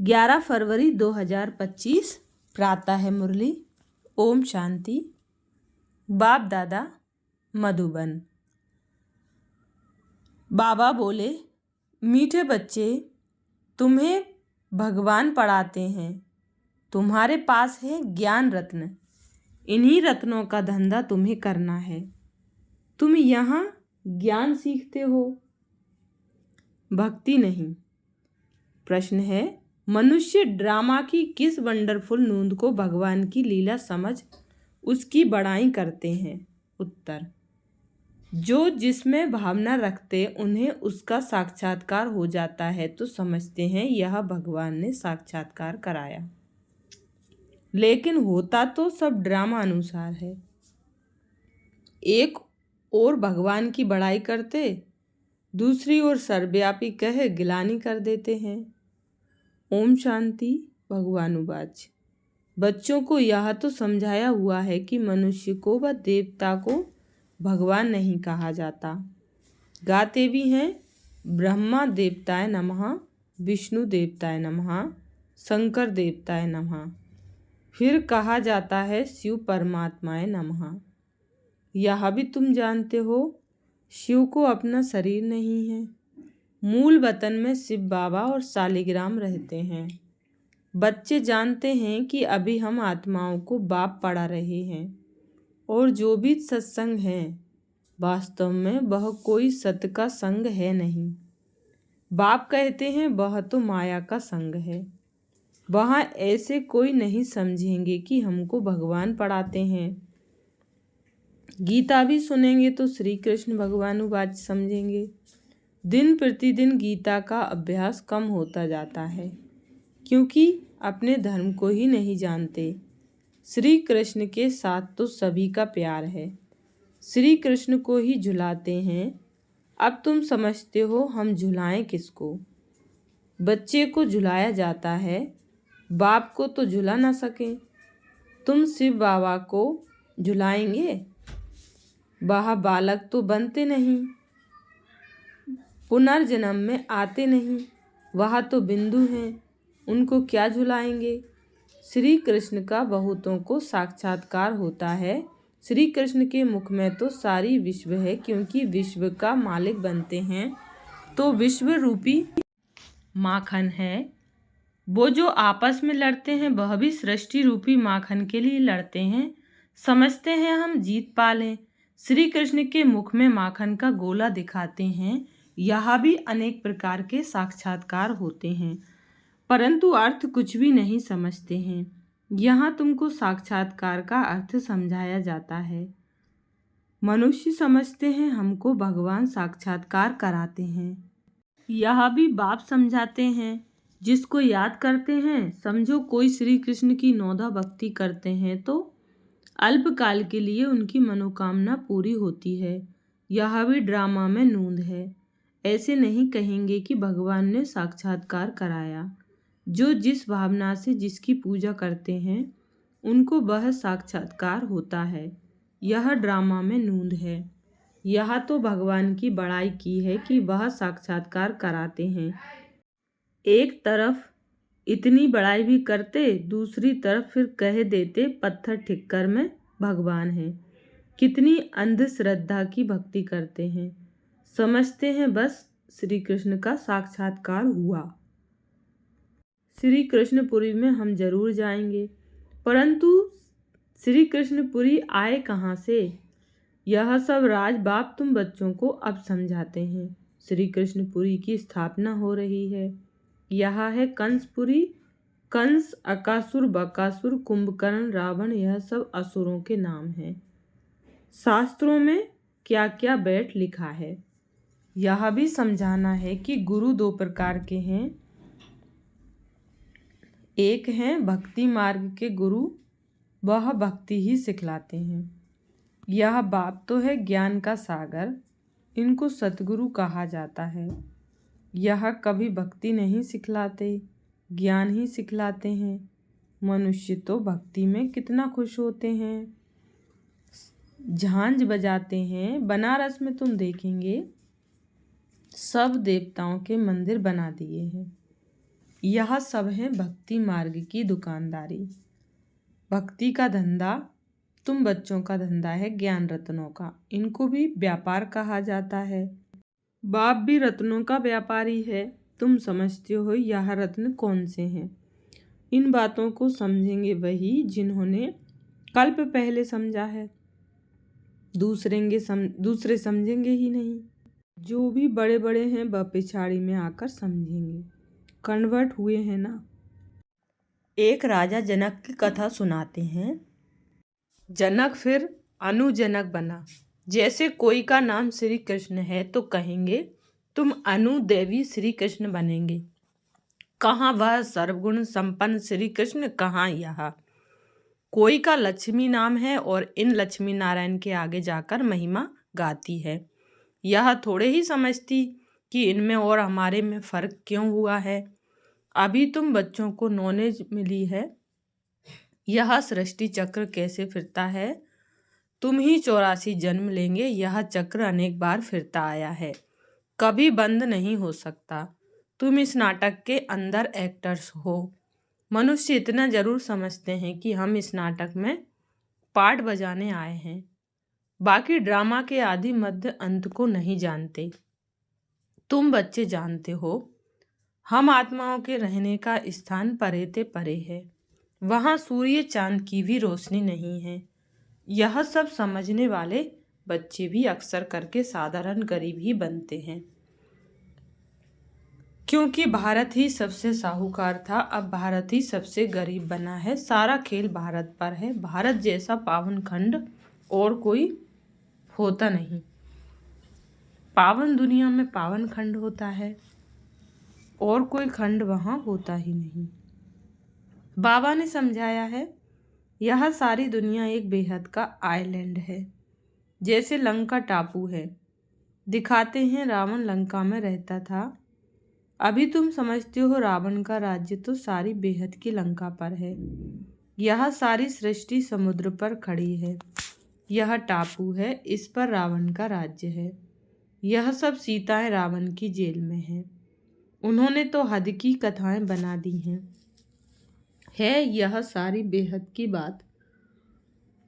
11 फरवरी 2025 प्रातः है मुरली। ओम शांति। बाप दादा मधुबन। बाबा बोले, मीठे बच्चे, तुम्हें भगवान पढ़ाते हैं। तुम्हारे पास है ज्ञान रत्न। इन्हीं रत्नों का धंधा तुम्हें करना है। तुम यहाँ ज्ञान सीखते हो, भक्ति नहीं। प्रश्न है, मनुष्य ड्रामा की किस वंडरफुल नूंद को भगवान की लीला समझ उसकी बड़ाई करते हैं? उत्तर, जो जिसमें भावना रखते उन्हें उसका साक्षात्कार हो जाता है तो समझते हैं यह भगवान ने साक्षात्कार कराया। लेकिन होता तो सब ड्रामा अनुसार है। एक और भगवान की बड़ाई करते, दूसरी ओर सर्वव्यापी कह गिलानी कर देते हैं। ओम शांति। भगवानुवाच। बच्चों को यह तो समझाया हुआ है कि मनुष्य को व देवता को भगवान नहीं कहा जाता। गाते भी हैं, ब्रह्मा देवताय नमः, विष्णु देवताय नमः, शंकर देवताय नमः। फिर कहा जाता है शिव परमात्माय नमः। यह भी तुम जानते हो, शिव को अपना शरीर नहीं है। मूल वतन में शिव बाबा और शालिग्राम रहते हैं। बच्चे जानते हैं कि अभी हम आत्माओं को बाप पढ़ा रहे हैं और जो भी सत्संग है वास्तव में वह कोई सत्य का संग है नहीं। बाप कहते हैं वह तो माया का संग है। वहाँ ऐसे कोई नहीं समझेंगे कि हमको भगवान पढ़ाते हैं। गीता भी सुनेंगे तो श्री कृष्ण भगवानुवाच समझेंगे। दिन प्रतिदिन गीता का अभ्यास कम होता जाता है क्योंकि अपने धर्म को ही नहीं जानते। श्री कृष्ण के साथ तो सभी का प्यार है। श्री कृष्ण को ही झुलाते हैं। अब तुम समझते हो हम झुलाएं किसको? बच्चे को झुलाया जाता है, बाप को तो झुला ना सके। तुम शिव बाबा को झुलाएंगे? वह बालक तो बनते नहीं, पुनर्जन्म में आते नहीं। वह तो बिंदु हैं, उनको क्या झुलाएंगे? श्री कृष्ण का बहुतों को साक्षात्कार होता है। श्री कृष्ण के मुख में तो सारी विश्व है क्योंकि विश्व का मालिक बनते हैं तो विश्व रूपी माखन है। वो जो आपस में लड़ते हैं वह भी सृष्टि रूपी माखन के लिए लड़ते हैं। समझते हैं हम जीत पा लें। श्री कृष्ण के मुख में माखन का गोला दिखाते हैं। यहाँ भी अनेक प्रकार के साक्षात्कार होते हैं परंतु अर्थ कुछ भी नहीं समझते हैं। यहाँ तुमको साक्षात्कार का अर्थ समझाया जाता है। मनुष्य समझते हैं हमको भगवान साक्षात्कार कराते हैं। यह भी बाप समझाते हैं। जिसको याद करते हैं, समझो कोई श्री कृष्ण की नौधा भक्ति करते हैं तो अल्पकाल के लिए उनकी मनोकामना पूरी होती है। यह भी ड्रामा में नूंद है। ऐसे नहीं कहेंगे कि भगवान ने साक्षात्कार कराया। जो जिस भावना से जिसकी पूजा करते हैं उनको वह साक्षात्कार होता है। यह ड्रामा में नूंद है। यह तो भगवान की बड़ाई की है कि वह साक्षात्कार कराते हैं। एक तरफ इतनी बड़ाई भी करते, दूसरी तरफ फिर कह देते पत्थर ठिक्कर में भगवान है। कितनी अंधश्रद्धा की भक्ति करते हैं। समझते हैं बस श्री कृष्ण का साक्षात्कार हुआ। श्री कृष्णपुरी में हम जरूर जाएंगे परंतु श्री कृष्णपुरी आए कहाँ से? यह सब राज बाप तुम बच्चों को अब समझाते हैं। श्री कृष्णपुरी की स्थापना हो रही है। यह है कंसपुरी। कंस, अकासुर, बकासुर, कुंभकर्ण, रावण, यह सब असुरों के नाम हैं। शास्त्रों में क्या क्या बैठ लिखा है। यह भी समझाना है कि गुरु दो प्रकार के हैं। एक हैं भक्ति मार्ग के गुरु, वह भक्ति ही सिखलाते हैं। यह बाप तो है ज्ञान का सागर, इनको सतगुरु कहा जाता है। यह कभी भक्ति नहीं सिखलाते, ज्ञान ही सिखलाते हैं। मनुष्य तो भक्ति में कितना खुश होते हैं, झांझ बजाते हैं। बनारस में तुम देखेंगे सब देवताओं के मंदिर बना दिए हैं। यह सब है भक्ति मार्ग की दुकानदारी। भक्ति का धंधा तुम बच्चों का धंधा है ज्ञान रत्नों का। इनको भी व्यापार कहा जाता है। बाप भी रत्नों का व्यापारी है। तुम समझते हो यह रत्न कौन से हैं? इन बातों को समझेंगे वही जिन्होंने कल्प पहले समझा है। दूसरे समझेंगे ही नहीं। जो भी बड़े बड़े हैं वह पिछाड़ी में आकर समझेंगे। कन्वर्ट हुए हैं ना। एक राजा जनक की कथा सुनाते हैं। जनक फिर अनुजनक बना। जैसे कोई का नाम श्री कृष्ण है तो कहेंगे तुम अनु देवी श्री कृष्ण बनेंगे। कहाँ वह सर्वगुण संपन्न श्री कृष्ण, कहाँ यह। कोई का लक्ष्मी नाम है और इन लक्ष्मी नारायण के आगे जाकर महिमा गाती है। यह थोड़े ही समझती कि इनमें और हमारे में फर्क क्यों हुआ है। अभी तुम बच्चों को नॉलेज मिली है यह सृष्टि चक्र कैसे फिरता है। तुम ही 84 जन्म लेंगे। यह चक्र अनेक बार फिरता आया है, कभी बंद नहीं हो सकता। तुम इस नाटक के अंदर एक्टर्स हो। मनुष्य इतना जरूर समझते हैं कि हम इस नाटक में पार्ट बजाने आए हैं, बाकी ड्रामा के आदि मध्य अंत को नहीं जानते। तुम बच्चे जानते हो हम आत्माओं के रहने का स्थान परे परे है। वहाँ सूर्य चांद की भी रोशनी नहीं है। यह सब समझने वाले बच्चे भी अक्सर करके साधारण गरीब ही बनते हैं, क्योंकि भारत ही सबसे साहूकार था, अब भारत ही सबसे गरीब बना है। सारा खेल भारत पर है। भारत जैसा पावन खंड और कोई होता नहीं। पावन दुनिया में पावन खंड होता है और कोई खंड वहाँ होता ही नहीं। बाबा ने समझाया है यह सारी दुनिया एक बेहद का आइलैंड है, जैसे लंका टापू है। दिखाते हैं रावण लंका में रहता था। अभी तुम समझते हो रावण का राज्य तो सारी बेहद की लंका पर है। यह सारी सृष्टि समुद्र पर खड़ी है। यह टापू है, इस पर रावण का राज्य है। यह सब सीताएं रावण की जेल में हैं। उन्होंने तो हद की कथाएं बना दी हैं। यह सारी बेहद की बात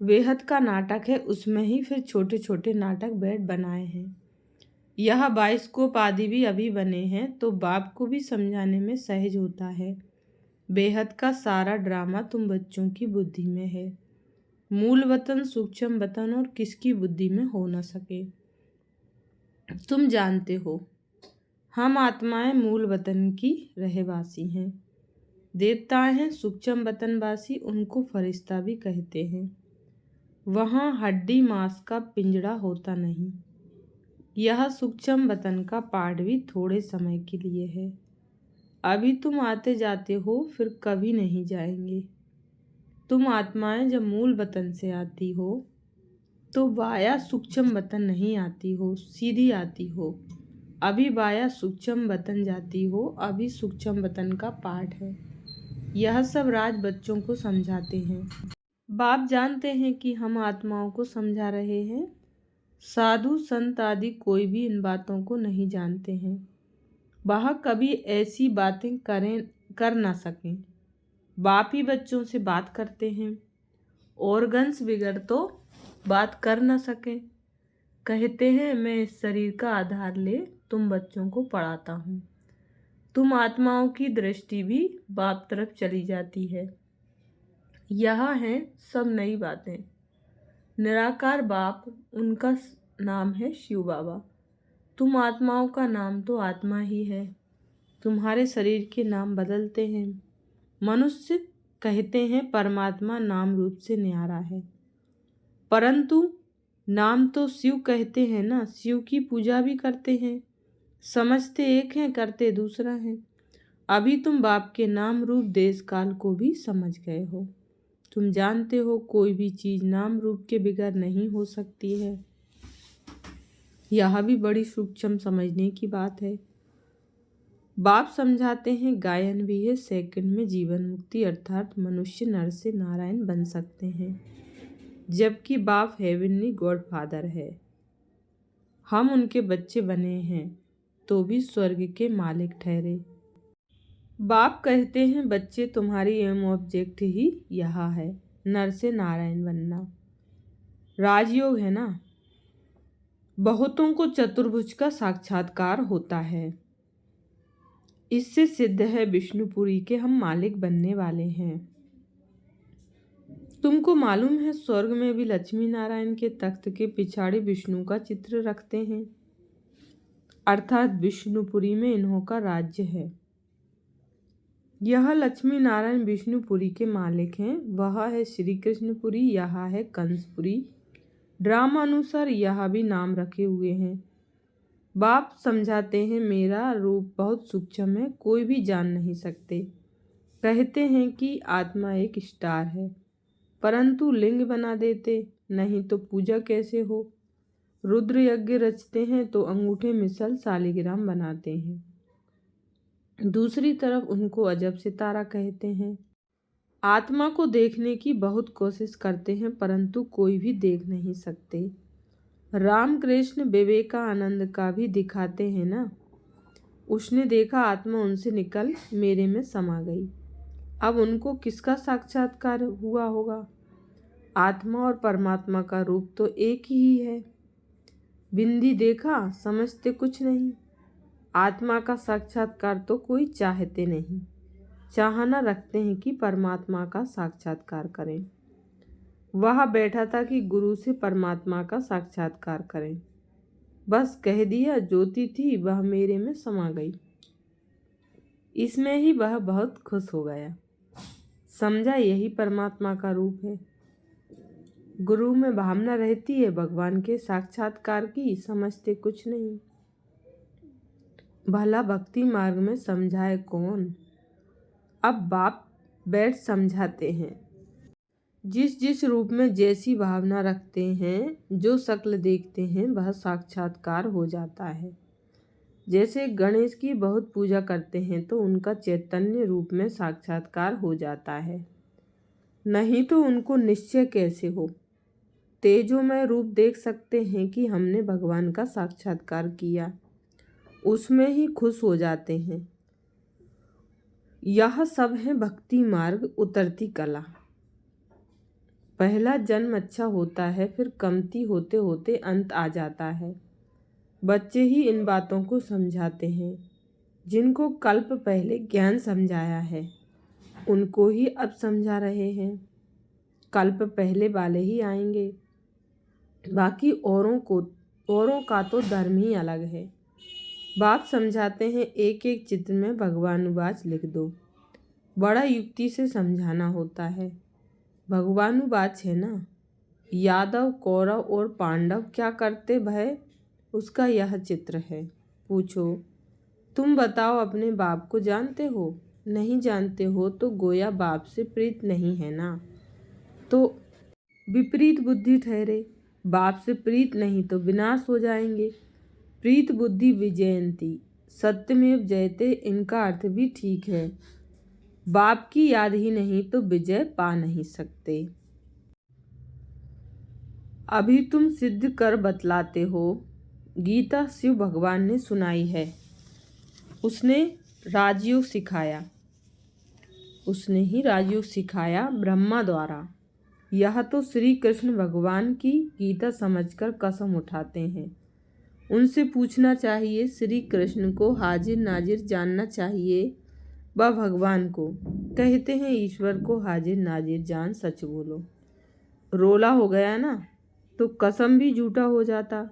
बेहद का नाटक है, उसमें ही फिर छोटे छोटे नाटक बैठ बनाए हैं। यह बाइस्कोप आदि भी अभी बने हैं, तो बाप को भी समझाने में सहज होता है। बेहद का सारा ड्रामा तुम बच्चों की बुद्धि में है। मूल वतन सूक्ष्म वतन और किसकी बुद्धि में हो न सके। तुम जानते हो हम आत्माएं मूल वतन की रहवासी हैं। देवताएं हैं सूक्ष्म वतनवासी, उनको फरिश्ता भी कहते हैं। वहाँ हड्डी मांस का पिंजड़ा होता नहीं। यह सूक्ष्म वतन का पार्ट भी थोड़े समय के लिए है। अभी तुम आते जाते हो, फिर कभी नहीं जाएंगे। तुम आत्माएं जब मूल वतन से आती हो तो वाया सूक्ष्म वतन नहीं आती हो, सीधी आती हो। अभी वाया सूक्ष्म वतन जाती हो, अभी सूक्ष्म वतन का पार्ट है। यह सब राज बच्चों को समझाते हैं। बाप जानते हैं कि हम आत्माओं को समझा रहे हैं। साधु संत आदि कोई भी इन बातों को नहीं जानते हैं। वह कभी ऐसी बातें कर ना सकें। बाप ही बच्चों से बात करते हैं। ऑर्गन्स बिगड़ तो बात कर ना सके। कहते हैं मैं इस शरीर का आधार ले तुम बच्चों को पढ़ाता हूँ। तुम आत्माओं की दृष्टि भी बाप तरफ चली जाती है। यह हैं सब नई बातें। निराकार बाप, उनका नाम है शिव बाबा। तुम आत्माओं का नाम तो आत्मा ही है। तुम्हारे शरीर के नाम बदलते हैं। मनुष्य कहते हैं परमात्मा नाम रूप से न्यारा है, परंतु नाम तो शिव कहते हैं ना। शिव की पूजा भी करते हैं। समझते एक हैं, करते दूसरा है। अभी तुम बाप के नाम रूप देश काल को भी समझ गए हो। तुम जानते हो कोई भी चीज नाम रूप के बिगैर नहीं हो सकती है। यह भी बड़ी सूक्ष्म समझने की बात है। बाप समझाते हैं गायन भी है। सेकंड में जीवन मुक्ति अर्थात मनुष्य नर से नारायण बन सकते हैं, जबकि बाप हेवनली गॉडफादर है। हम उनके बच्चे बने हैं तो भी स्वर्ग के मालिक ठहरे। बाप कहते हैं बच्चे तुम्हारी एम ऑब्जेक्ट ही यह है, नर से नारायण बनना। राजयोग है ना, बहुतों को चतुर्भुज का साक्षात्कार होता है। इससे सिद्ध है विष्णुपुरी के हम मालिक बनने वाले हैं। तुमको मालूम है स्वर्ग में भी लक्ष्मी नारायण के तख्त के पिछाड़ी विष्णु का चित्र रखते हैं, अर्थात विष्णुपुरी में इन्हों का राज्य है। यह लक्ष्मी नारायण विष्णुपुरी के मालिक हैं। वह है श्री कृष्णपुरी, यह है कंसपुरी। ड्रामानुसार यह भी नाम रखे हुए हैं। बाप समझाते हैं मेरा रूप बहुत सूक्ष्म है, कोई भी जान नहीं सकते। कहते हैं कि आत्मा एक स्टार है, परंतु लिंग बना देते, नहीं तो पूजा कैसे हो। रुद्र यज्ञ रचते हैं तो अंगूठे मिसल सालिग्राम बनाते हैं। दूसरी तरफ उनको अजब सितारा कहते हैं। आत्मा को देखने की बहुत कोशिश करते हैं, परंतु कोई भी देख नहीं सकते। रामकृष्ण विवेकानंद का भी दिखाते हैं ना। उसने देखा आत्मा उनसे निकल मेरे में समा गई। अब उनको किसका साक्षात्कार हुआ होगा? आत्मा और परमात्मा का रूप तो एक ही है। बिंदी देखा, समझते कुछ नहीं। आत्मा का साक्षात्कार तो कोई चाहते नहीं, चाहना रखते हैं कि परमात्मा का साक्षात्कार करें। वह बैठा था कि गुरु से परमात्मा का साक्षात्कार करें। बस कह दिया, ज्योति थी वह मेरे में समा गई। इसमें ही वह बहुत खुश हो गया, समझा यही परमात्मा का रूप है। गुरु में भावना रहती है भगवान के साक्षात्कार की, समझते कुछ नहीं। भला भक्ति मार्ग में समझाए कौन? अब बाप बैठ समझाते हैं। जिस जिस रूप में जैसी भावना रखते हैं, जो शक्ल देखते हैं, वह साक्षात्कार हो जाता है। जैसे गणेश की बहुत पूजा करते हैं तो उनका चैतन्य रूप में साक्षात्कार हो जाता है, नहीं तो उनको निश्चय कैसे हो। तेजोमय रूप देख सकते हैं कि हमने भगवान का साक्षात्कार किया, उसमें ही खुश हो जाते हैं। यह सब है भक्ति मार्ग, उतरती कला। पहला जन्म अच्छा होता है, फिर कमती होते होते अंत आ जाता है। बच्चे ही इन बातों को समझाते हैं। जिनको कल्प पहले ज्ञान समझाया है, उनको ही अब समझा रहे हैं। कल्प पहले वाले ही आएंगे, बाकी औरों का तो धर्म ही अलग है। बाप समझाते हैं एक एक चित्र में भगवानुवाच लिख दो। बड़ा युक्ति से समझाना होता है। भगवानुवाच है ना। यादव, कौरव और पांडव क्या करते भय, उसका यह चित्र है। पूछो, तुम बताओ अपने बाप को जानते हो? नहीं जानते हो तो गोया बाप से प्रीत नहीं है ना, तो विपरीत बुद्धि ठहरे। बाप से प्रीत नहीं तो विनाश हो जाएंगे। प्रीत बुद्धि विजयंती, सत्यमेव जयते, इनका अर्थ भी ठीक है। बाप की याद ही नहीं तो विजय पा नहीं सकते। अभी तुम सिद्ध कर बतलाते हो। गीता शिव भगवान ने सुनाई है। उसने राजयोग सिखाया, उसने ही राजयोग सिखाया ब्रह्मा द्वारा। यह तो श्री कृष्ण भगवान की गीता समझकर कसम उठाते हैं। उनसे पूछना चाहिए, श्री कृष्ण को हाजिर नाजिर जानना चाहिए व भगवान को। कहते हैं ईश्वर को हाजिर नाजिर जान, सच बोलो। रोला हो गया ना तो कसम भी झूठा हो जाता।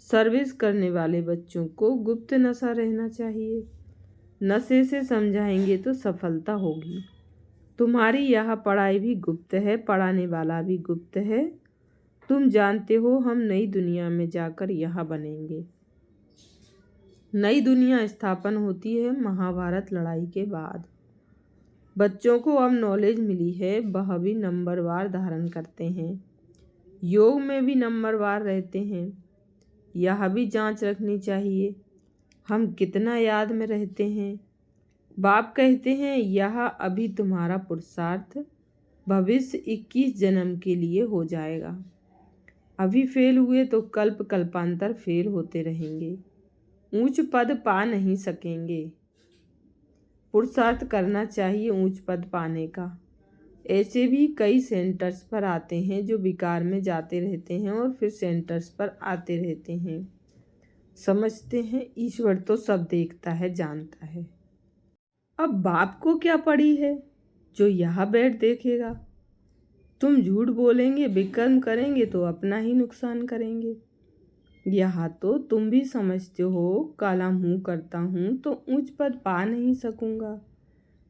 सर्विस करने वाले बच्चों को गुप्त नशा रहना चाहिए। नशे से समझाएंगे तो सफलता होगी। तुम्हारी यह पढ़ाई भी गुप्त है, पढ़ाने वाला भी गुप्त है। तुम जानते हो हम नई दुनिया में जाकर यहाँ बनेंगे। नई दुनिया स्थापन होती है महाभारत लड़ाई के बाद। बच्चों को अब नॉलेज मिली है, वह भी नंबरवार धारण करते हैं। योग में भी नंबरवार रहते हैं। यह भी जांच रखनी चाहिए हम कितना याद में रहते हैं। बाप कहते हैं यह अभी तुम्हारा पुरुषार्थ भविष्य 21 जन्म के लिए हो जाएगा। अभी फेल हुए तो कल्प कल्पांतर फेल होते रहेंगे, ऊंच पद पा नहीं सकेंगे। पुरुषार्थ करना चाहिए ऊंच पद पाने का। ऐसे भी कई सेंटर्स पर आते हैं जो विकार में जाते रहते हैं और फिर सेंटर्स पर आते रहते हैं। समझते हैं ईश्वर तो सब देखता है, जानता है। अब बाप को क्या पड़ी है जो यहाँ बैठ देखेगा। तुम झूठ बोलेंगे, विकर्म करेंगे तो अपना ही नुकसान करेंगे। यहाँ तो तुम भी समझते हो काला मुंह करता हूँ तो ऊंच पद पा नहीं सकूंगा।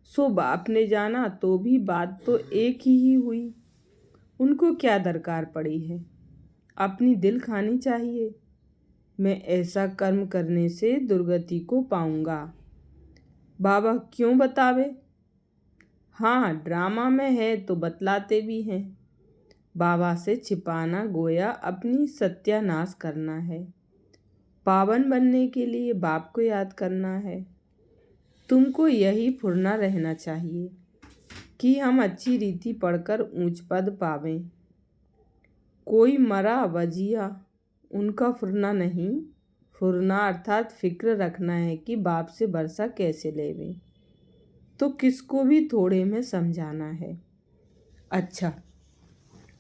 सो बाप ने जाना तो भी बात तो एक ही हुई। उनको क्या दरकार पड़ी है, अपनी दिल खानी चाहिए। मैं ऐसा कर्म करने से दुर्गति को पाऊंगा। बाबा क्यों बतावे? हाँ, ड्रामा में है तो बतलाते भी हैं। बाबा से छिपाना गोया अपनी सत्यानाश करना है। पावन बनने के लिए बाप को याद करना है। तुमको यही फुरना रहना चाहिए कि हम अच्छी रीति पढ़कर ऊंच पद पावें। कोई मरा वजिया उनका फुरना नहीं। फुरना अर्थात फिक्र रखना है कि बाप से बरसा कैसे लेवें। तो किसको भी थोड़े में समझाना है। अच्छा,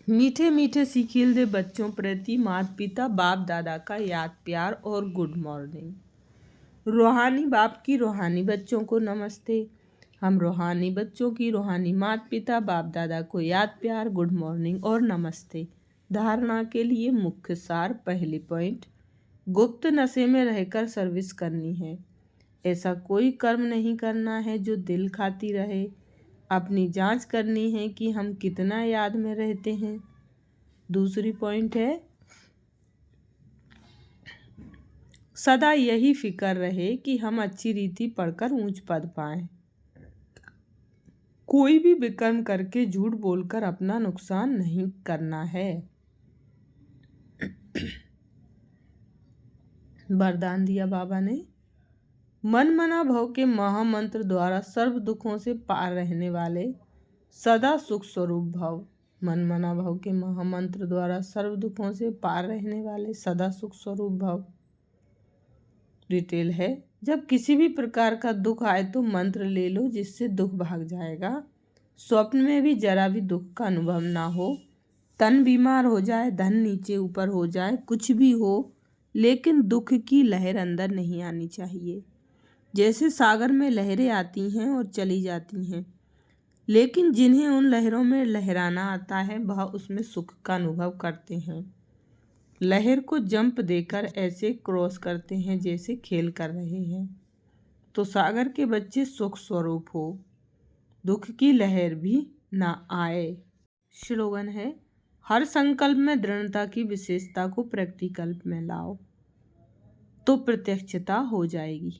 मीठे मीठे सिखिल दे बच्चों प्रति माता पिता बाप दादा का याद प्यार और गुड मॉर्निंग। रूहानी बाप की रूहानी बच्चों को नमस्ते। हम रूहानी बच्चों की रूहानी माता पिता बाप दादा को याद प्यार, गुड मॉर्निंग और नमस्ते। धारणा के लिए मुख्य सार। पहली पॉइंट, गुप्त नशे में रहकर सर्विस करनी है। ऐसा कोई कर्म नहीं करना है जो दिल खाती रहे। अपनी जांच करनी है कि हम कितना याद में रहते हैं। दूसरी पॉइंट है, सदा यही फिक्र रहे कि हम अच्छी रीति पढ़कर ऊंच पद पाएं। कोई भी विकर्म करके झूठ बोलकर अपना नुकसान नहीं करना है। वरदान दिया बाबा ने, मन मना भव के महामंत्र द्वारा सर्व दुखों से पार रहने वाले सदा सुख स्वरूप भव। मन मना भव के महामंत्र द्वारा सर्व दुखों से पार रहने वाले सदा सुख स्वरूप भव। डिटेल है, जब किसी भी प्रकार का दुख आए तो मंत्र ले लो जिससे दुख भाग जाएगा। स्वप्न में भी जरा भी दुख का अनुभव ना हो। तन बीमार हो जाए, धन नीचे ऊपर हो जाए, कुछ भी हो, लेकिन दुख की लहर अंदर नहीं आनी चाहिए। जैसे सागर में लहरें आती हैं और चली जाती हैं, लेकिन जिन्हें उन लहरों में लहराना आता है वह उसमें सुख का अनुभव करते हैं। लहर को जंप देकर ऐसे क्रॉस करते हैं जैसे खेल कर रहे हैं। तो सागर के बच्चे सुख स्वरूप हो, दुख की लहर भी ना आए। स्लोगन है, हर संकल्प में दृढ़ता की विशेषता को प्रैक्टिकल में लाओ तो प्रत्यक्षता हो जाएगी।